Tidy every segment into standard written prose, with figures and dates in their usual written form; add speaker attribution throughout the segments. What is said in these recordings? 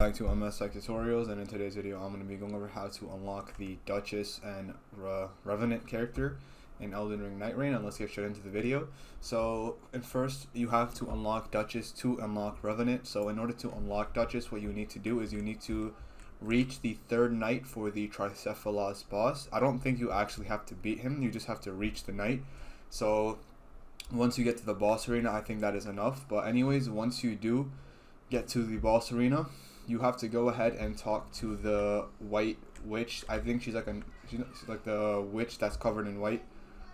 Speaker 1: Back to MS Tutorials, and in today's video I'm going to be going over how to unlock the Duchess and Revenant character in Elden Ring Nightrein, and let's get straight into the video. So, and first you have to unlock Duchess to unlock Revenant. So in order to unlock Duchess, what you need to do is you need to reach the third knight for the Tricephalos boss. I don't think you actually have to beat him, you just have to reach the knight. So once you get to the boss arena, I think that is enough. But anyways, once you do get to the boss arena, you have to go ahead and talk to the white witch. I think she's like the witch that's covered in white,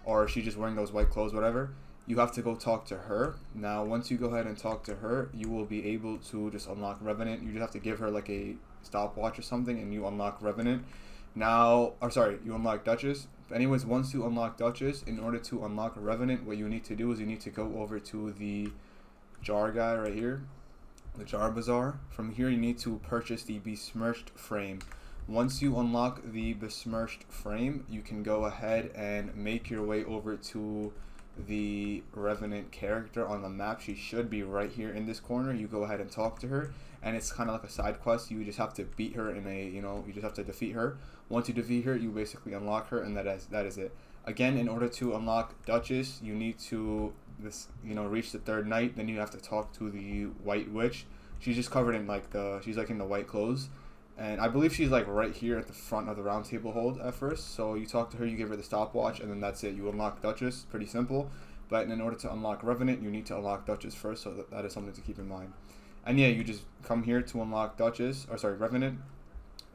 Speaker 1: or she's just wearing those white clothes, whatever. You have to go talk to her. Now once you go ahead and talk to her, you will be able to just unlock Revenant. You just have to give her like a stopwatch or something and you unlock Revenant. Now, or sorry, you unlock Duchess. But anyways, once you unlock Duchess, in order to unlock Revenant, what you need to do is you need to go over to the jar guy right here, the jar bazaar. From here you need to purchase the besmirched frame. Once you unlock the besmirched frame, you can go ahead and make your way over to the Revenant character on the map. She should be right here in this corner. You go ahead and talk to her, and it's kind of like a side quest. You just have to beat her in a, you just have to defeat her. Once you defeat her, you basically unlock her, and that is it. Again, in order to unlock Duchess, you need to reach the third knight. Then you have to talk to the white witch. She's just covered in she's like in the white clothes, and I believe she's like right here at the front of the round table hold at first. So you talk to her, you give her the stopwatch, and then that's it. You unlock Duchess. Pretty simple. But in order to unlock Revenant, you need to unlock Duchess first, so that is something to keep in mind. And yeah, you just come here to unlock Revenant.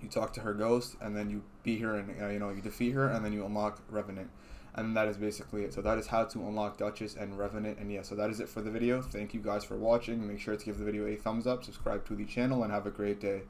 Speaker 1: You talk to her ghost, and then you beat her, and you defeat her, and then you unlock Revenant. And that is basically it. So that is how to unlock Duchess and Revenant. And yeah, so that is it for the video. Thank you guys for watching. Make sure to give the video a thumbs up, subscribe to the channel, and have a great day.